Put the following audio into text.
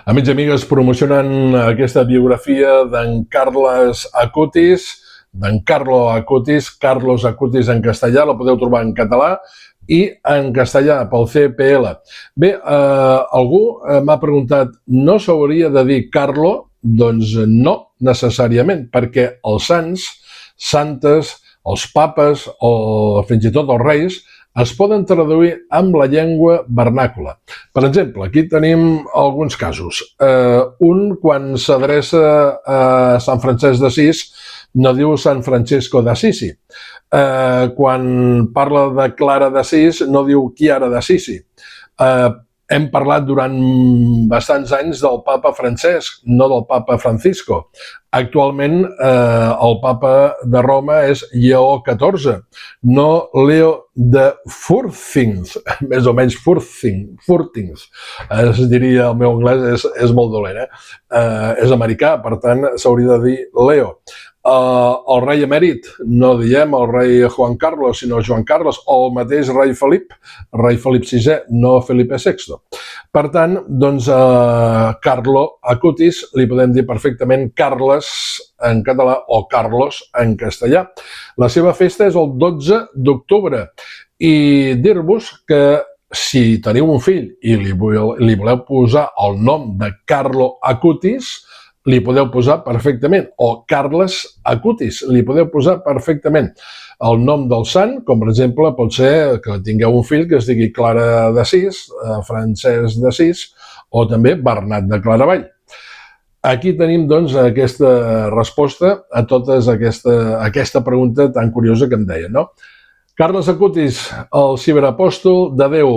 Amics i amigues, promocionen aquesta biografia d'en Carles Acutis, d'en Carlo Acutis, Carlos Acutis en castellà, la podeu trobar en català i en castellà pel CPL. Bé, algú m'ha preguntat, no s'hauria de dir Carlo? Doncs no necessàriament, perquè els sants, santes, els papes o fins i tot els reis es poden traduir amb la llengua vernàcula. Per exemple, aquí tenim alguns casos. Un, quan s'adreça a Sant Francesc d'Assís, no diu Sant Francesco d'Assisi. Quan parla de Clara d'Assís, no diu Chiara d'Assisi. Hem parlat durant bastants anys del papa Francesc, no del papa Francisco. Actualment, el papa de Roma és Lleó XIV, no Leo de Furthings, més o menys Furthings. Es diria, el meu anglès és molt dolent, és americà, per tant, s'hauria de dir Leo. El rei emèrit, no diem el rei Juan Carlos, sinó Joan Carles, o el mateix rei Felip VI, no Felipe VI. Per tant, doncs, Carlo Acutis li podem dir perfectament Carles en català o Carlos en castellà. La seva festa és el 12 d'octubre i dir-vos que si teniu un fill i li voleu posar el nom de Carlo Acutis, li podeu posar perfectament, o Carles Acutis, li podeu posar perfectament el nom del sant, com per exemple pot ser que tingueu un fill que es digui Clara d'Assís, Francesc d'Assís, o també Bernat de Claravall. Aquí tenim, doncs, aquesta resposta a tota aquesta pregunta tan curiosa que em deia, no? Carles Acutis, el ciberapòstol de Déu.